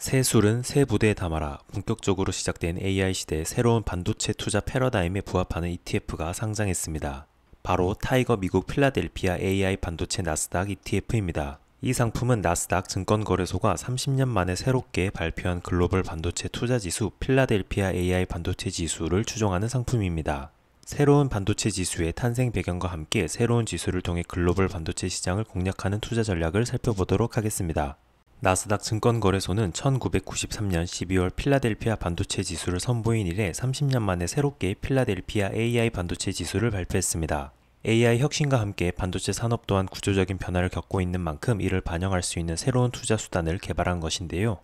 새술은 새 부대에 담아라. 본격적으로 시작된 AI 시대의 새로운 반도체 투자 패러다임에 부합하는 ETF가 상장했습니다. 바로 타이거 미국 필라델피아 AI 반도체 나스닥 ETF입니다. 이 상품은 나스닥 증권거래소가 30년 만에 새롭게 발표한 글로벌 반도체 투자 지수 필라델피아 AI 반도체 지수를 추종하는 상품입니다. 새로운 반도체 지수의 탄생 배경과 함께 새로운 지수를 통해 글로벌 반도체 시장을 공략하는 투자 전략을 살펴보도록 하겠습니다. 나스닥 증권거래소는 1993년 12월 필라델피아 반도체 지수를 선보인 이래 30년 만에 새롭게 필라델피아 AI 반도체 지수를 발표했습니다. AI 혁신과 함께 반도체 산업 또한 구조적인 변화를 겪고 있는 만큼 이를 반영할 수 있는 새로운 투자 수단을 개발한 것인데요.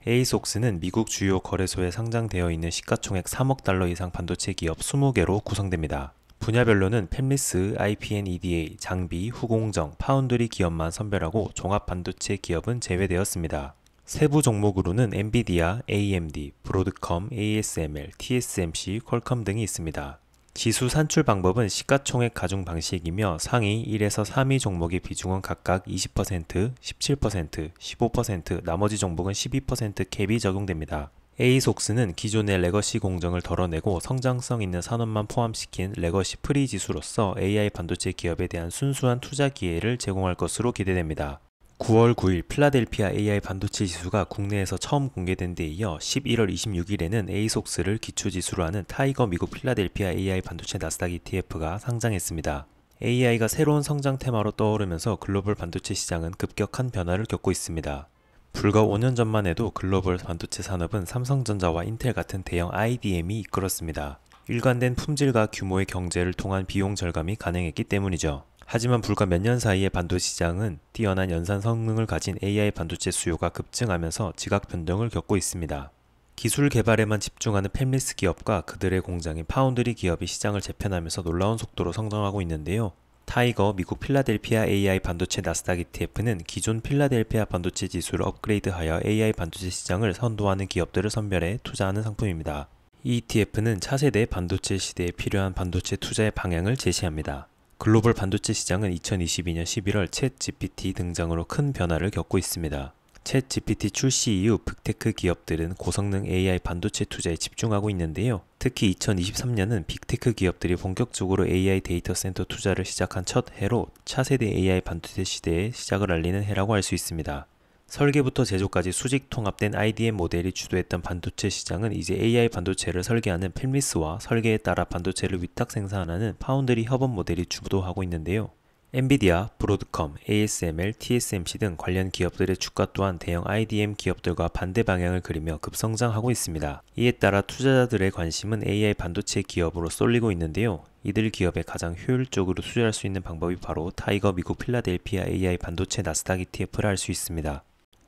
에이속스는 미국 주요 거래소에 상장되어 있는 시가총액 3억 달러 이상 반도체 기업 20개로 구성됩니다. 분야별로는 팹리스, IPN-EDA, 장비, 후공정, 파운드리 기업만 선별하고 종합 반도체 기업은 제외되었습니다. 세부 종목으로는 엔비디아, AMD, 브로드컴, ASML, TSMC, 퀄컴 등이 있습니다. 지수 산출 방법은 시가총액 가중 방식이며 상위 1에서 3위 종목의 비중은 각각 20%, 17%, 15%, 나머지 종목은 12% 캡이 적용됩니다. 에이속스는 기존의 레거시 공정을 덜어내고 성장성 있는 산업만 포함시킨 레거시 프리 지수로서 AI 반도체 기업에 대한 순수한 투자 기회를 제공할 것으로 기대됩니다. 9월 9일 필라델피아 AI 반도체 지수가 국내에서 처음 공개된 데 이어 11월 26일에는 에이속스를 기초지수로 하는 타이거 미국 필라델피아 AI 반도체 나스닥 ETF가 상장했습니다. AI가 새로운 성장 테마로 떠오르면서 글로벌 반도체 시장은 급격한 변화를 겪고 있습니다. 불과 5년 전만 해도 글로벌 반도체 산업은 삼성전자와 인텔 같은 대형 IDM이 이끌었습니다. 일관된 품질과 규모의 경제를 통한 비용 절감이 가능했기 때문이죠. 하지만 불과 몇 년 사이에 반도체 시장은 뛰어난 연산 성능을 가진 AI 반도체 수요가 급증하면서 지각 변동을 겪고 있습니다. 기술 개발에만 집중하는 팹리스 기업과 그들의 공장인 파운드리 기업이 시장을 재편하면서 놀라운 속도로 성장하고 있는데요. 타이거 미국 필라델피아 AI 반도체 나스닥 ETF는 기존 필라델피아 반도체 지수를 업그레이드하여 AI 반도체 시장을 선도하는 기업들을 선별해 투자하는 상품입니다. 이 ETF는 차세대 반도체 시대에 필요한 반도체 투자의 방향을 제시합니다. 글로벌 반도체 시장은 2022년 11월 챗GPT 등장으로 큰 변화를 겪고 있습니다. 챗GPT 출시 이후 빅테크 기업들은 고성능 AI 반도체 투자에 집중하고 있는데요. 특히 2023년은 빅테크 기업들이 본격적으로 AI 데이터 센터 투자를 시작한 첫 해로 차세대 AI 반도체 시대의 시작을 알리는 해라고 할 수 있습니다. 설계부터 제조까지 수직 통합된 IDM 모델이 주도했던 반도체 시장은 이제 AI 반도체를 설계하는 팹리스와 설계에 따라 반도체를 위탁 생산하는 파운드리 협업 모델이 주도하고 있는데요. 엔비디아, 브로드컴, ASML, TSMC 등 관련 기업들의 주가 또한 대형 IDM 기업들과 반대 방향을 그리며 급성장하고 있습니다. 이에 따라 투자자들의 관심은 AI 반도체 기업으로 쏠리고 있는데요. 이들 기업에 가장 효율적으로 투자할 수 있는 방법이 바로 타이거 미국 필라델피아 AI 반도체 나스닥 ETF를 할 수 있습니다.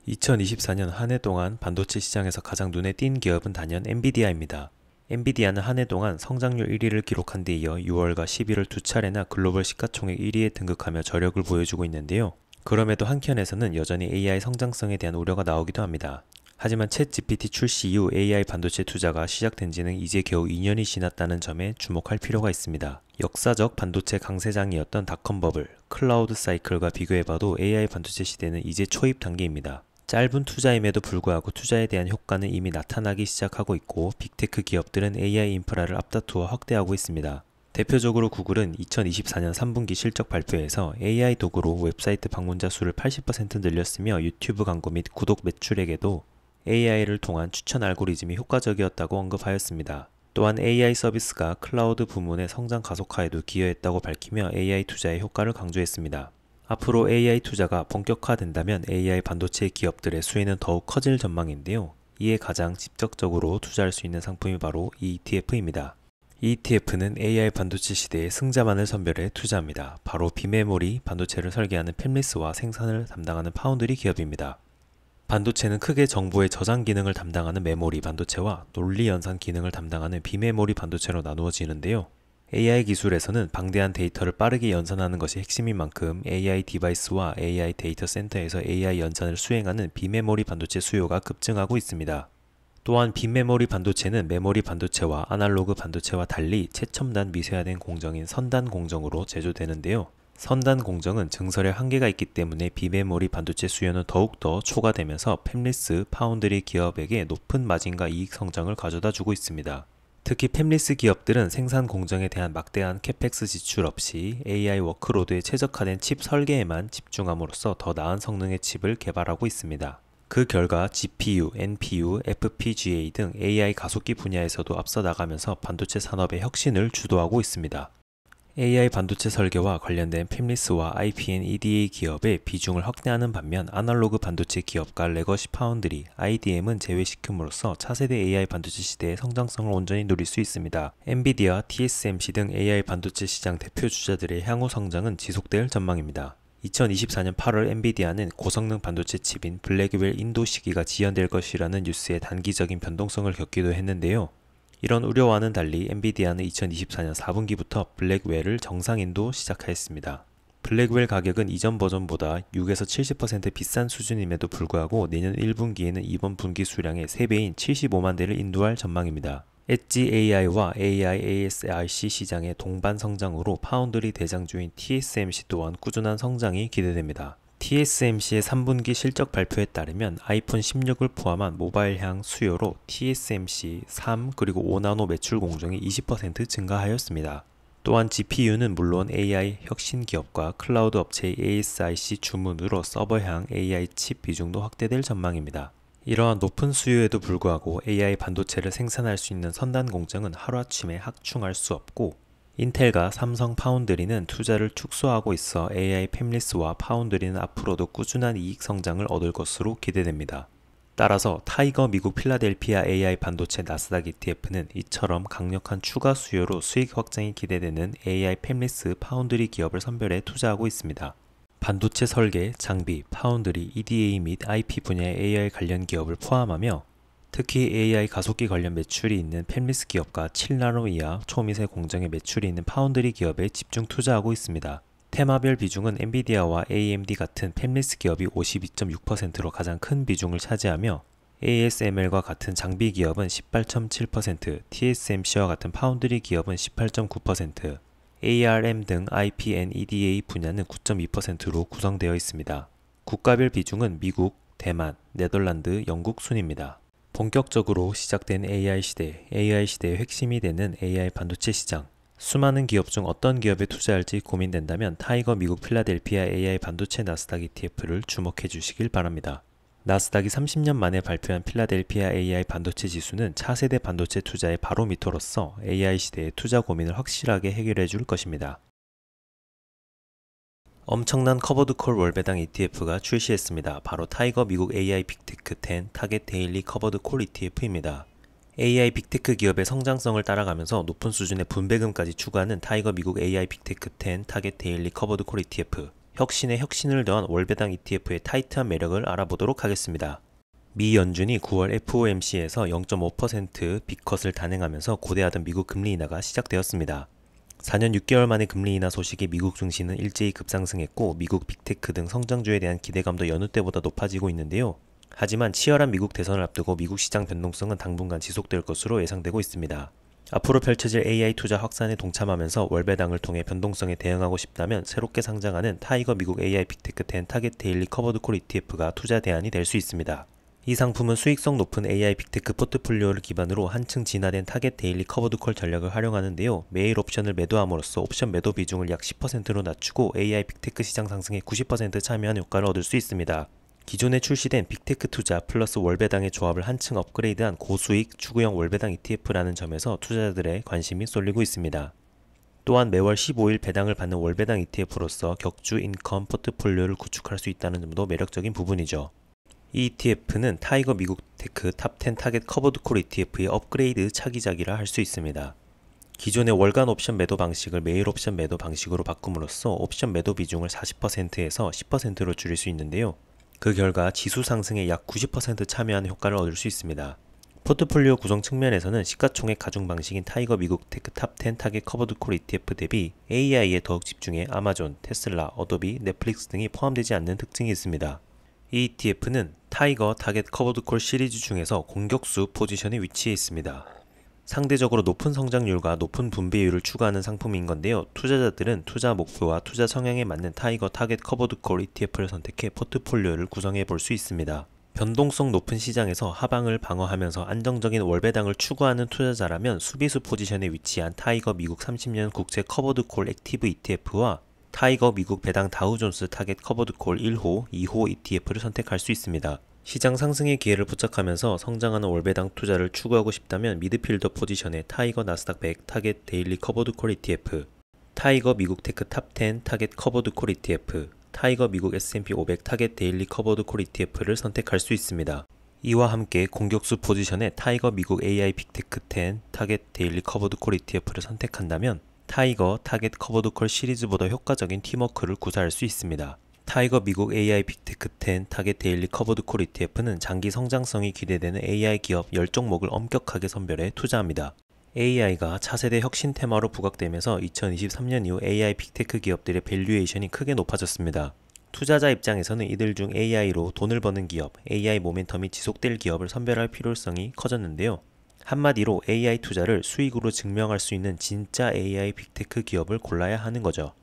2024년 한 해 동안 반도체 시장에서 가장 눈에 띈 기업은 단연 엔비디아입니다. 엔비디아는 한 해 동안 성장률 1위를 기록한 데 이어 6월과 11월 두 차례나 글로벌 시가총액 1위에 등극하며 저력을 보여주고 있는데요. 그럼에도 한켠에서는 여전히 AI 성장성에 대한 우려가 나오기도 합니다. 하지만 챗GPT 출시 이후 AI 반도체 투자가 시작된 지는 이제 겨우 2년이 지났다는 점에 주목할 필요가 있습니다. 역사적 반도체 강세장이었던 닷컴 버블, 클라우드 사이클과 비교해봐도 AI 반도체 시대는 이제 초입 단계입니다. 짧은 투자임에도 불구하고 투자에 대한 효과는 이미 나타나기 시작하고 있고 빅테크 기업들은 AI 인프라를 앞다투어 확대하고 있습니다. 대표적으로 구글은 2024년 3분기 실적 발표에서 AI 도구로 웹사이트 방문자 수를 80% 늘렸으며 유튜브 광고 및 구독 매출액에도 AI를 통한 추천 알고리즘이 효과적이었다고 언급하였습니다. 또한 AI 서비스가 클라우드 부문의 성장 가속화에도 기여했다고 밝히며 AI 투자의 효과를 강조했습니다. 앞으로 AI 투자가 본격화된다면 AI 반도체 기업들의 수혜는 더욱 커질 전망인데요. 이에 가장 직접적으로 투자할 수 있는 상품이 바로 이 ETF입니다. 이 ETF는 AI 반도체 시대의 승자만을 선별해 투자합니다. 바로 비메모리 반도체를 설계하는 팹리스와 생산을 담당하는 파운드리 기업입니다. 반도체는 크게 정보의 저장 기능을 담당하는 메모리 반도체와 논리 연산 기능을 담당하는 비메모리 반도체로 나누어지는데요. AI 기술에서는 방대한 데이터를 빠르게 연산하는 것이 핵심인 만큼 AI 디바이스와 AI 데이터 센터에서 AI 연산을 수행하는 비메모리 반도체 수요가 급증하고 있습니다. 또한 비메모리 반도체는 메모리 반도체와 아날로그 반도체와 달리 최첨단 미세화된 공정인 선단 공정으로 제조되는데요. 선단 공정은 증설에 한계가 있기 때문에 비메모리 반도체 수요는 더욱더 초과되면서 팹리스, 파운드리 기업에게 높은 마진과 이익 성장을 가져다 주고 있습니다. 특히 팹리스 기업들은 생산 공정에 대한 막대한 캐펙스 지출 없이 AI 워크로드에 최적화된 칩 설계에만 집중함으로써 더 나은 성능의 칩을 개발하고 있습니다. 그 결과 GPU, NPU, FPGA 등 AI 가속기 분야에서도 앞서 나가면서 반도체 산업의 혁신을 주도하고 있습니다. AI 반도체 설계와 관련된 팹리스와 IPN EDA 기업의 비중을 확대하는 반면 아날로그 반도체 기업과 레거시 파운드리, IDM은 제외시킴으로써 차세대 AI 반도체 시대의 성장성을 온전히 누릴 수 있습니다. 엔비디아, TSMC 등 AI 반도체 시장 대표 주자들의 향후 성장은 지속될 전망입니다. 2024년 8월 엔비디아는 고성능 반도체 칩인 블랙웰 인도 시기가 지연될 것이라는 뉴스에 단기적인 변동성을 겪기도 했는데요. 이런 우려와는 달리 엔비디아는 2024년 4분기부터 블랙웰을 정상 인도 시작하였습니다. 블랙웰 가격은 이전 버전보다 6에서 70% 비싼 수준임에도 불구하고 내년 1분기에는 이번 분기 수량의 3배인 75만 대를 인도할 전망입니다. 엣지 AI와 AI ASIC 시장의 동반 성장으로 파운드리 대장주인 TSMC 또한 꾸준한 성장이 기대됩니다. TSMC의 3분기 실적 발표에 따르면 아이폰 16을 포함한 모바일향 수요로 TSMC 3 그리고 5나노 매출 공정이 20% 증가하였습니다. 또한 GPU는 물론 AI 혁신 기업과 클라우드 업체의 ASIC 주문으로 서버향 AI 칩 비중도 확대될 전망입니다. 이러한 높은 수요에도 불구하고 AI 반도체를 생산할 수 있는 선단 공정은 하루아침에 확충할 수 없고 인텔과 삼성 파운드리는 투자를 축소하고 있어 AI 팹리스와 파운드리는 앞으로도 꾸준한 이익 성장을 얻을 것으로 기대됩니다. 따라서 타이거 미국 필라델피아 AI 반도체 나스닥 ETF는 이처럼 강력한 추가 수요로 수익 확장이 기대되는 AI 팹리스 파운드리 기업을 선별해 투자하고 있습니다. 반도체 설계, 장비, 파운드리, EDA 및 IP 분야의 AI 관련 기업을 포함하며 특히 AI 가속기 관련 매출이 있는 팹리스 기업과 7나노 이하 초미세 공정의 매출이 있는 파운드리 기업에 집중 투자하고 있습니다. 테마별 비중은 엔비디아와 AMD 같은 팹리스 기업이 52.6%로 가장 큰 비중을 차지하며 ASML과 같은 장비 기업은 18.7%, TSMC와 같은 파운드리 기업은 18.9%, ARM 등 IPN EDA 분야는 9.2%로 구성되어 있습니다. 국가별 비중은 미국, 대만, 네덜란드, 영국 순입니다. 본격적으로 시작된 AI 시대의 핵심이 되는 AI 반도체 시장. 수많은 기업 중 어떤 기업에 투자할지 고민된다면 타이거 미국 필라델피아 AI 반도체 나스닥 ETF를 주목해 주시길 바랍니다. 나스닥이 30년 만에 발표한 필라델피아 AI 반도체 지수는 차세대 반도체 투자의 바로미터로서 AI 시대의 투자 고민을 확실하게 해결해 줄 것입니다. 엄청난 커버드콜 월배당 ETF가 출시했습니다. 바로 타이거 미국 AI 빅테크 10 타겟 데일리 커버드콜 ETF입니다. AI 빅테크 기업의 성장성을 따라가면서 높은 수준의 분배금까지 추구하는 타이거 미국 AI 빅테크 10 타겟 데일리 커버드콜 ETF. 혁신에 혁신을 더한 월배당 ETF의 타이트한 매력을 알아보도록 하겠습니다. 미 연준이 9월 FOMC에서 0.5% 빅컷을 단행하면서 고대하던 미국 금리 인하가 시작되었습니다. 4년 6개월 만에 금리 인하 소식에 미국 증시는 일제히 급상승했고 미국 빅테크 등 성장주에 대한 기대감도 여느 때보다 높아지고 있는데요. 하지만 치열한 미국 대선을 앞두고 미국 시장 변동성은 당분간 지속될 것으로 예상되고 있습니다. 앞으로 펼쳐질 AI 투자 확산에 동참하면서 월배당을 통해 변동성에 대응하고 싶다면 새롭게 상장하는 타이거 미국 AI 빅테크 10 타겟 데일리 커버드콜 ETF가 투자 대안이 될 수 있습니다. 이 상품은 수익성 높은 AI 빅테크 포트폴리오를 기반으로 한층 진화된 타겟 데일리 커버드콜 전략을 활용하는데요. 매일 옵션을 매도함으로써 옵션 매도 비중을 약 10%로 낮추고 AI 빅테크 시장 상승에 90% 참여한 효과를 얻을 수 있습니다. 기존에 출시된 빅테크 투자 플러스 월배당의 조합을 한층 업그레이드한 고수익 추구형 월배당 ETF라는 점에서 투자자들의 관심이 쏠리고 있습니다. 또한 매월 15일 배당을 받는 월배당 ETF로서 격주 인컴 포트폴리오를 구축할 수 있다는 점도 매력적인 부분이죠. 이 ETF는 타이거 미국 테크 탑10 타겟 커버드콜 ETF의 업그레이드 차기작이라 할 수 있습니다. 기존의 월간 옵션 매도 방식을 매일 옵션 매도 방식으로 바꿈으로써 옵션 매도 비중을 40%에서 10%로 줄일 수 있는데요. 그 결과 지수 상승에 약 90% 참여하는 효과를 얻을 수 있습니다. 포트폴리오 구성 측면에서는 시가총액 가중 방식인 타이거 미국 테크 탑10 타겟 커버드콜 ETF 대비 AI에 더욱 집중해 아마존, 테슬라, 어도비, 넷플릭스 등이 포함되지 않는 특징이 있습니다. 이 ETF는 타이거 타겟 커버드콜 시리즈 중에서 공격수 포지션에 위치해 있습니다. 상대적으로 높은 성장률과 높은 분배율을 추구하는 상품인 건데요. 투자자들은 투자 목표와 투자 성향에 맞는 타이거 타겟 커버드 콜 ETF를 선택해 포트폴리오를 구성해 볼 수 있습니다. 변동성 높은 시장에서 하방을 방어하면서 안정적인 월배당을 추구하는 투자자라면 수비수 포지션에 위치한 타이거 미국 30년 국제 커버드 콜 액티브 ETF와 타이거 미국 배당 다우존스 타겟 커버드 콜 1호, 2호 ETF를 선택할 수 있습니다. 시장 상승의 기회를 포착하면서 성장하는 월배당 투자를 추구하고 싶다면 미드필더 포지션의 타이거 나스닥 100 타겟 데일리 커버드 콜 ETF, 타이거 미국 테크 탑 10 타겟 커버드 콜 ETF, 타이거 미국 S&P 500 타겟 데일리 커버드 콜 ETF를 선택할 수 있습니다. 이와 함께 공격수 포지션의 타이거 미국 AI 빅테크 10 타겟 데일리 커버드 콜 ETF를 선택한다면 타이거 타겟 커버드 콜 시리즈보다 효과적인 팀워크를 구사할 수 있습니다. 타이거 미국 AI 빅테크 10 타겟 데일리 커버드 콜 ETF는 장기 성장성이 기대되는 AI 기업 10종목을 엄격하게 선별해 투자합니다. AI가 차세대 혁신 테마로 부각되면서 2023년 이후 AI 빅테크 기업들의 밸류에이션이 크게 높아졌습니다. 투자자 입장에서는 이들 중 AI로 돈을 버는 기업, AI 모멘텀이 지속될 기업을 선별할 필요성이 커졌는데요. 한마디로 AI 투자를 수익으로 증명할 수 있는 진짜 AI 빅테크 기업을 골라야 하는 거죠.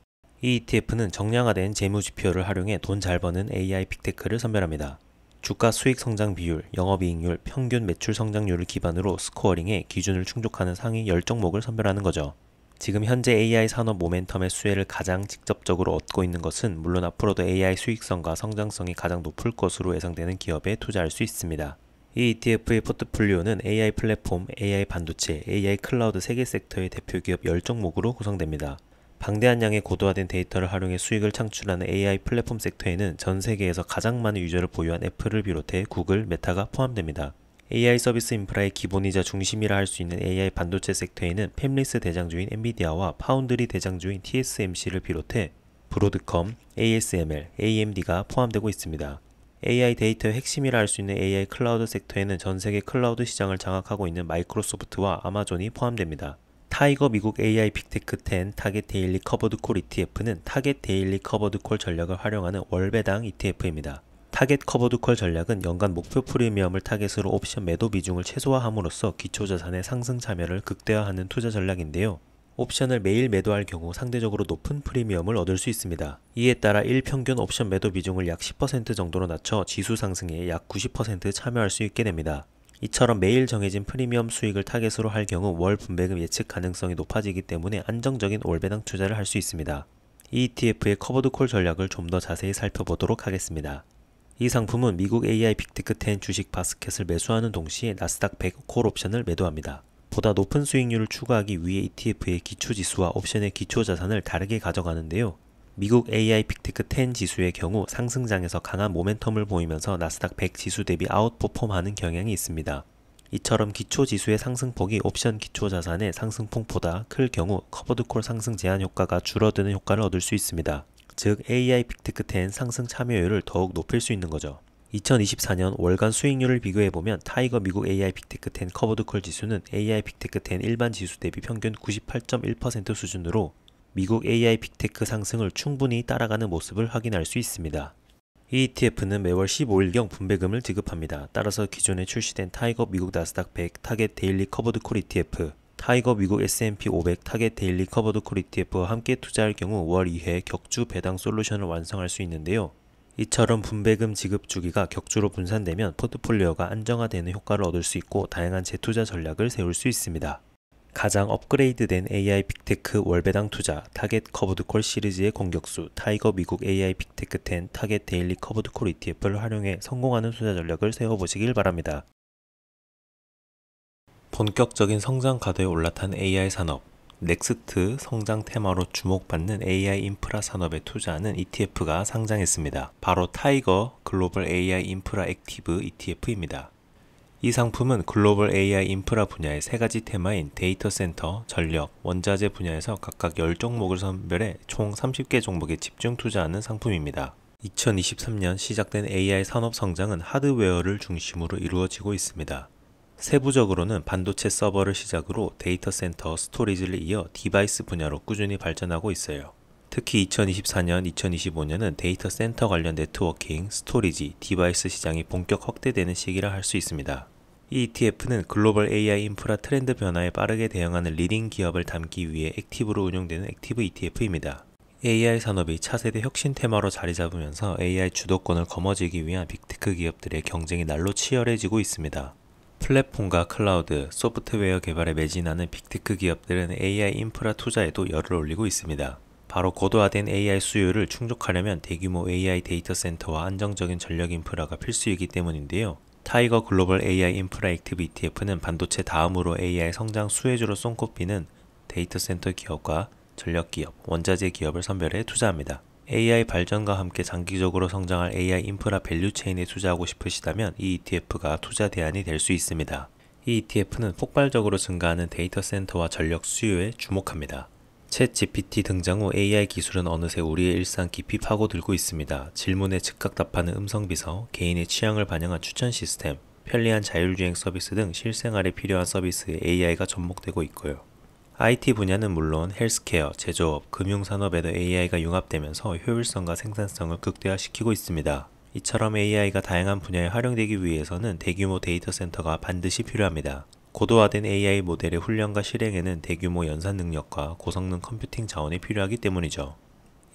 이 ETF는 정량화된 재무지표를 활용해 돈 잘 버는 AI 빅테크를 선별합니다. 주가 수익 성장 비율, 영업이익률, 평균 매출 성장률을 기반으로 스코어링해 기준을 충족하는 상위 10종목을 선별하는 거죠. 지금 현재 AI 산업 모멘텀의 수혜를 가장 직접적으로 얻고 있는 것은 물론 앞으로도 AI 수익성과 성장성이 가장 높을 것으로 예상되는 기업에 투자할 수 있습니다. 이 ETF의 포트폴리오는 AI 플랫폼, AI 반도체, AI 클라우드 3개 섹터의 대표 기업 10종목으로 구성됩니다. 방대한 양의 고도화된 데이터를 활용해 수익을 창출하는 AI 플랫폼 섹터에는 전 세계에서 가장 많은 유저를 보유한 애플을 비롯해 구글, 메타가 포함됩니다. AI 서비스 인프라의 기본이자 중심이라 할 수 있는 AI 반도체 섹터에는 팹리스 대장주인 엔비디아와 파운드리 대장주인 TSMC를 비롯해 브로드컴, ASML, AMD가 포함되고 있습니다. AI 데이터의 핵심이라 할 수 있는 AI 클라우드 섹터에는 전 세계 클라우드 시장을 장악하고 있는 마이크로소프트와 아마존이 포함됩니다. 타이거 미국 AI 빅테크 10 타겟 데일리 커버드 콜 ETF는 타겟 데일리 커버드 콜 전략을 활용하는 월배당 ETF입니다. 타겟 커버드 콜 전략은 연간 목표 프리미엄을 타겟으로 옵션 매도 비중을 최소화함으로써 기초자산의 상승 참여를 극대화하는 투자 전략인데요. 옵션을 매일 매도할 경우 상대적으로 높은 프리미엄을 얻을 수 있습니다. 이에 따라 일평균 옵션 매도 비중을 약 10% 정도로 낮춰 지수 상승에 약 90% 참여할 수 있게 됩니다. 이처럼 매일 정해진 프리미엄 수익을 타겟으로 할 경우 월 분배금 예측 가능성이 높아지기 때문에 안정적인 월배당 투자를 할 수 있습니다. 이 ETF의 커버드 콜 전략을 좀 더 자세히 살펴보도록 하겠습니다. 이 상품은 미국 AI 빅테크 10 주식 바스켓을 매수하는 동시에 나스닥 100 콜 옵션을 매도합니다. 보다 높은 수익률을 추구하기 위해 ETF의 기초지수와 옵션의 기초자산을 다르게 가져가는데요. 미국 AI 빅테크 10 지수의 경우 상승장에서 강한 모멘텀을 보이면서 나스닥 100 지수 대비 아웃퍼폼하는 경향이 있습니다. 이처럼 기초지수의 상승폭이 옵션 기초자산의 상승폭보다 클 경우 커버드콜 상승 제한 효과가 줄어드는 효과를 얻을 수 있습니다. 즉 AI 빅테크 10 상승 참여율을 더욱 높일 수 있는 거죠. 2024년 월간 수익률을 비교해보면 타이거 미국 AI 빅테크 10 커버드콜 지수는 AI 빅테크 10 일반 지수 대비 평균 98.1% 수준으로 미국 AI 빅테크 상승을 충분히 따라가는 모습을 확인할 수 있습니다. 이 ETF는 매월 15일경 분배금을 지급합니다. 따라서 기존에 출시된 타이거 미국 나스닥 100 타겟 데일리 커버드 콜 ETF, 타이거 미국 S&P 500 타겟 데일리 커버드 콜 ETF와 함께 투자할 경우 월 2회 격주 배당 솔루션을 완성할 수 있는데요. 이처럼 분배금 지급 주기가 격주로 분산되면 포트폴리오가 안정화되는 효과를 얻을 수 있고 다양한 재투자 전략을 세울 수 있습니다. 가장 업그레이드된 AI 빅테크 월배당 투자 타겟 커버드콜 시리즈의 공격수 타이거 미국 AI 빅테크 10 타겟 데일리 커버드콜 ETF를 활용해 성공하는 투자 전략을 세워보시길 바랍니다. 본격적인 성장 가도에 올라탄 AI 산업, 넥스트 성장 테마로 주목받는 AI 인프라 산업에 투자하는 ETF가 상장했습니다. 바로 타이거 글로벌 AI 인프라 액티브 ETF입니다. 이 상품은 글로벌 AI 인프라 분야의 세 가지 테마인 데이터 센터, 전력, 원자재 분야에서 각각 10종목을 선별해 총 30개 종목에 집중 투자하는 상품입니다. 2023년 시작된 AI 산업 성장은 하드웨어를 중심으로 이루어지고 있습니다. 세부적으로는 반도체 서버를 시작으로 데이터 센터, 스토리지를 이어 디바이스 분야로 꾸준히 발전하고 있어요. 특히 2024년, 2025년은 데이터 센터 관련 네트워킹, 스토리지, 디바이스 시장이 본격 확대되는 시기라 할 수 있습니다. 이 ETF는 글로벌 AI 인프라 트렌드 변화에 빠르게 대응하는 리딩 기업을 담기 위해 액티브로 운용되는 액티브 ETF입니다. AI 산업이 차세대 혁신 테마로 자리 잡으면서 AI 주도권을 거머쥐기 위한 빅테크 기업들의 경쟁이 날로 치열해지고 있습니다. 플랫폼과 클라우드, 소프트웨어 개발에 매진하는 빅테크 기업들은 AI 인프라 투자에도 열을 올리고 있습니다. 바로 고도화된 AI 수요를 충족하려면 대규모 AI 데이터 센터와 안정적인 전력 인프라가 필수이기 때문인데요. 타이거 글로벌 AI 인프라 액티브 ETF는 반도체 다음으로 AI 성장 수혜주로 손꼽히는 데이터 센터 기업과 전력 기업, 원자재 기업을 선별해 투자합니다. AI 발전과 함께 장기적으로 성장할 AI 인프라 밸류체인에 투자하고 싶으시다면 이 ETF가 투자 대안이 될 수 있습니다. 이 ETF는 폭발적으로 증가하는 데이터 센터와 전력 수요에 주목합니다. 챗 GPT 등장 후 AI 기술은 어느새 우리의 일상 깊이 파고들고 있습니다. 질문에 즉각 답하는 음성비서, 개인의 취향을 반영한 추천 시스템, 편리한 자율주행 서비스 등 실생활에 필요한 서비스에 AI가 접목되고 있고요. IT 분야는 물론 헬스케어, 제조업, 금융산업에도 AI가 융합되면서 효율성과 생산성을 극대화시키고 있습니다. 이처럼 AI가 다양한 분야에 활용되기 위해서는 대규모 데이터 센터가 반드시 필요합니다. 고도화된 AI 모델의 훈련과 실행에는 대규모 연산 능력과 고성능 컴퓨팅 자원이 필요하기 때문이죠.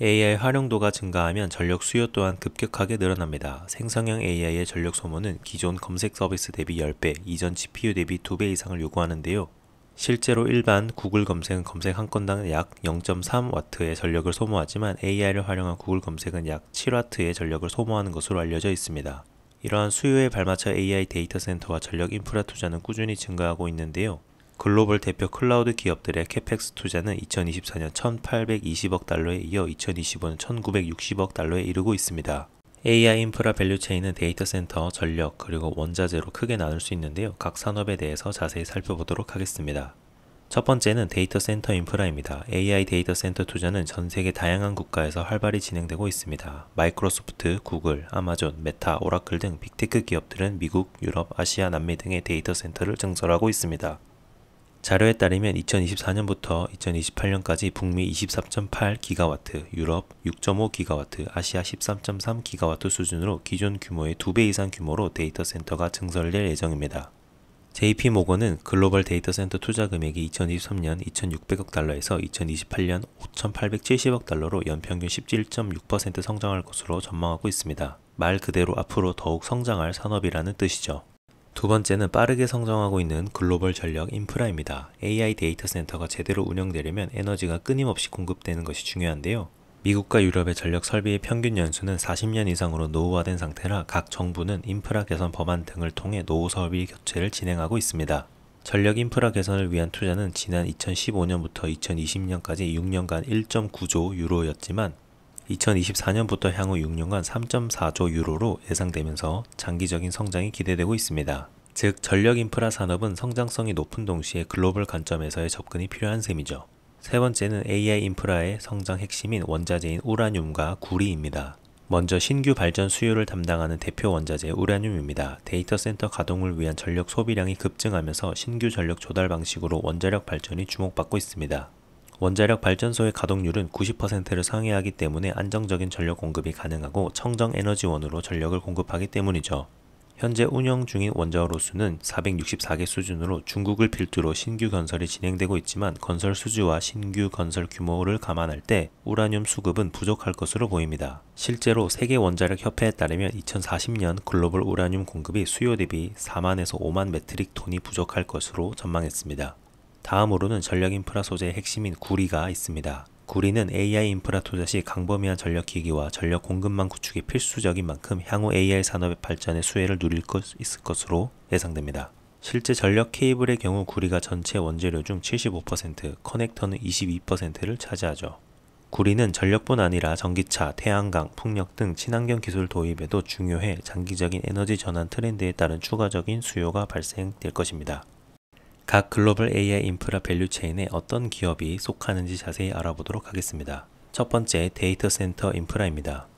AI 활용도가 증가하면 전력 수요 또한 급격하게 늘어납니다. 생성형 AI의 전력 소모는 기존 검색 서비스 대비 10배, 이전 GPU 대비 2배 이상을 요구하는데요. 실제로 일반 구글 검색은 검색 한 건당 약 0.3W의 전력을 소모하지만 AI를 활용한 구글 검색은 약 7W의 전력을 소모하는 것으로 알려져 있습니다. 이러한 수요에 발맞춰 AI 데이터 센터와 전력 인프라 투자는 꾸준히 증가하고 있는데요. 글로벌 대표 클라우드 기업들의 캐펙스 투자는 2024년 1,820억 달러에 이어 2025년 1,960억 달러에 이르고 있습니다. AI 인프라 밸류체인은 데이터 센터, 전력, 그리고 원자재로 크게 나눌 수 있는데요. 각 산업에 대해서 자세히 살펴보도록 하겠습니다. 첫 번째는 데이터 센터 인프라입니다. AI 데이터 센터 투자는 전 세계 다양한 국가에서 활발히 진행되고 있습니다. 마이크로소프트, 구글, 아마존, 메타, 오라클 등 빅테크 기업들은 미국, 유럽, 아시아, 남미 등의 데이터 센터를 증설하고 있습니다. 자료에 따르면 2024년부터 2028년까지 북미 23.8기가와트, 유럽 6.5기가와트, 아시아 13.3기가와트 수준으로 기존 규모의 2배 이상 규모로 데이터 센터가 증설될 예정입니다. JP모건은 글로벌 데이터 센터 투자 금액이 2023년 2,600억 달러에서 2028년 5,870억 달러로 연평균 17.6% 성장할 것으로 전망하고 있습니다. 말 그대로 앞으로 더욱 성장할 산업이라는 뜻이죠. 두 번째는 빠르게 성장하고 있는 글로벌 전력 인프라입니다. AI 데이터 센터가 제대로 운영되려면 에너지가 끊임없이 공급되는 것이 중요한데요. 미국과 유럽의 전력 설비의 평균 연수는 40년 이상으로 노후화된 상태라 각 정부는 인프라 개선 법안 등을 통해 노후 설비 교체를 진행하고 있습니다. 전력 인프라 개선을 위한 투자는 지난 2015년부터 2020년까지 6년간 1.9조 유로였지만 2024년부터 향후 6년간 3.4조 유로로 예상되면서 장기적인 성장이 기대되고 있습니다. 즉, 전력 인프라 산업은 성장성이 높은 동시에 글로벌 관점에서의 접근이 필요한 셈이죠. 세 번째는 AI 인프라의 성장 핵심인 원자재인 우라늄과 구리입니다. 먼저 신규 발전 수요를 담당하는 대표 원자재 우라늄입니다. 데이터 센터 가동을 위한 전력 소비량이 급증하면서 신규 전력 조달 방식으로 원자력 발전이 주목받고 있습니다. 원자력 발전소의 가동률은 90%를 상회하기 때문에 안정적인 전력 공급이 가능하고 청정 에너지원으로 전력을 공급하기 때문이죠. 현재 운영 중인 원자로 수는 464개 수준으로 중국을 필두로 신규 건설이 진행되고 있지만 건설 수주와 신규 건설 규모를 감안할 때 우라늄 수급은 부족할 것으로 보입니다. 실제로 세계원자력협회에 따르면 2040년 글로벌 우라늄 공급이 수요 대비 4만에서 5만 메트릭 톤이 부족할 것으로 전망했습니다. 다음으로는 전력 인프라 소재의 핵심인 구리가 있습니다. 구리는 AI 인프라 투자 시 광범위한 전력기기와 전력 공급망 구축이 필수적인 만큼 향후 AI 산업의 발전의 수혜를 누릴 수 있을 것으로 예상됩니다. 실제 전력 케이블의 경우 구리가 전체 원재료 중 75%, 커넥터는 22%를 차지하죠. 구리는 전력뿐 아니라 전기차, 태양광, 풍력 등 친환경 기술 도입에도 중요해 장기적인 에너지 전환 트렌드에 따른 추가적인 수요가 발생될 것입니다. 각 글로벌 AI 인프라 밸류체인에 어떤 기업이 속하는지 자세히 알아보도록 하겠습니다. 첫 번째, 데이터 센터 인프라입니다.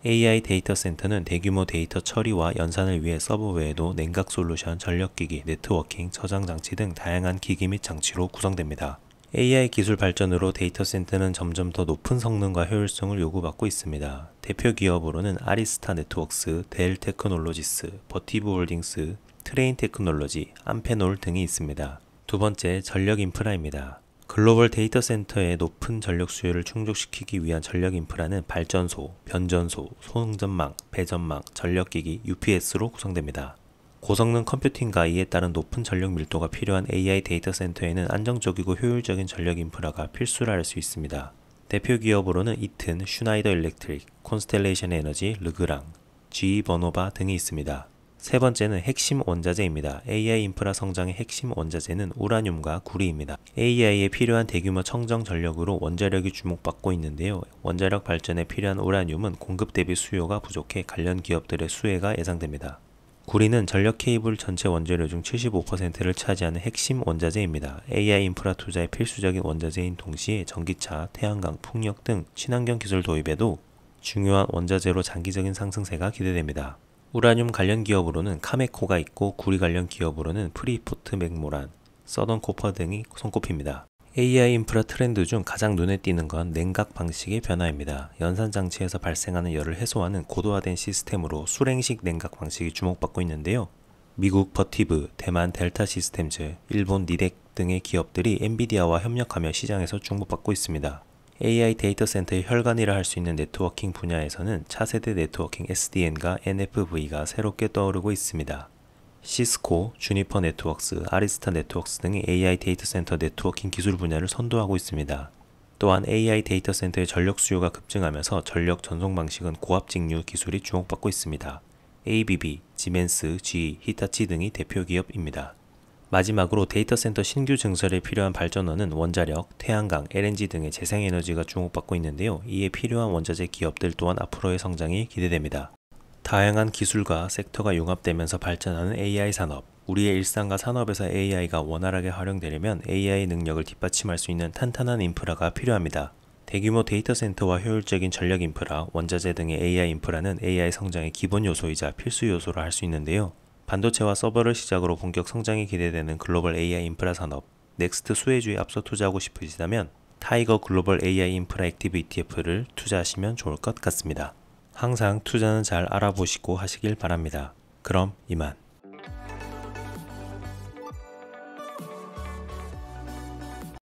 AI 데이터 센터는 대규모 데이터 처리와 연산을 위해 서버 외에도 냉각 솔루션, 전력기기, 네트워킹, 저장 장치 등 다양한 기기 및 장치로 구성됩니다. AI 기술 발전으로 데이터 센터는 점점 더 높은 성능과 효율성을 요구받고 있습니다. 대표 기업으로는 아리스타 네트워크스, 델 테크놀로지스, 버티브 홀딩스, 트레인 테크놀로지, 암페놀 등이 있습니다. 두 번째, 전력 인프라입니다. 글로벌 데이터 센터의 높은 전력 수요를 충족시키기 위한 전력 인프라는 발전소, 변전소, 송전망, 배전망, 전력기기, UPS로 구성됩니다. 고성능 컴퓨팅과 이에 따른 높은 전력 밀도가 필요한 AI 데이터 센터에는 안정적이고 효율적인 전력 인프라가 필수라 할 수 있습니다. 대표 기업으로는 이튼, 슈나이더 일렉트릭, 콘스텔레이션 에너지, 르그랑, GE 버노바 등이 있습니다. 세 번째는 핵심 원자재입니다. AI 인프라 성장의 핵심 원자재는 우라늄과 구리입니다. AI에 필요한 대규모 청정 전력으로 원자력이 주목받고 있는데요. 원자력 발전에 필요한 우라늄은 공급 대비 수요가 부족해 관련 기업들의 수혜가 예상됩니다. 구리는 전력 케이블 전체 원재료 중 75%를 차지하는 핵심 원자재입니다. AI 인프라 투자에 필수적인 원자재인 동시에 전기차, 태양광, 풍력 등 친환경 기술 도입에도 중요한 원자재로 장기적인 상승세가 기대됩니다. 우라늄 관련 기업으로는 카메코가 있고 구리 관련 기업으로는 프리포트 맥모란, 서던 코퍼 등이 손꼽힙니다. AI 인프라 트렌드 중 가장 눈에 띄는 건 냉각 방식의 변화입니다. 연산 장치에서 발생하는 열을 해소하는 고도화된 시스템으로 수랭식 냉각 방식이 주목받고 있는데요. 미국 버티브, 대만 델타 시스템즈, 일본 니덱 등의 기업들이 엔비디아와 협력하며 시장에서 주목받고 있습니다. AI 데이터 센터의 혈관이라 할 수 있는 네트워킹 분야에서는 차세대 네트워킹 SDN과 NFV가 새롭게 떠오르고 있습니다. 시스코, 주니퍼 네트워크스, 아리스타 네트워크스 등이 AI 데이터 센터 네트워킹 기술 분야를 선도하고 있습니다. 또한 AI 데이터 센터의 전력 수요가 급증하면서 전력 전송 방식은 고압 직류 기술이 주목받고 있습니다. ABB, 지멘스, GE, 히타치 등이 대표 기업입니다. 마지막으로 데이터 센터 신규 증설에 필요한 발전원은 원자력, 태양광, LNG 등의 재생에너지가 주목받고 있는데요. 이에 필요한 원자재 기업들 또한 앞으로의 성장이 기대됩니다. 다양한 기술과 섹터가 융합되면서 발전하는 AI 산업. 우리의 일상과 산업에서 AI가 원활하게 활용되려면 AI 능력을 뒷받침할 수 있는 탄탄한 인프라가 필요합니다. 대규모 데이터 센터와 효율적인 전력 인프라, 원자재 등의 AI 인프라는 AI 성장의 기본 요소이자 필수 요소라 할 수 있는데요. 반도체와 서버를 시작으로 본격 성장이 기대되는 글로벌 AI 인프라 산업, 넥스트 수혜주에 앞서 투자하고 싶으시다면 타이거 글로벌 AI 인프라 액티브 ETF를 투자하시면 좋을 것 같습니다. 항상 투자는 잘 알아보시고 하시길 바랍니다. 그럼 이만.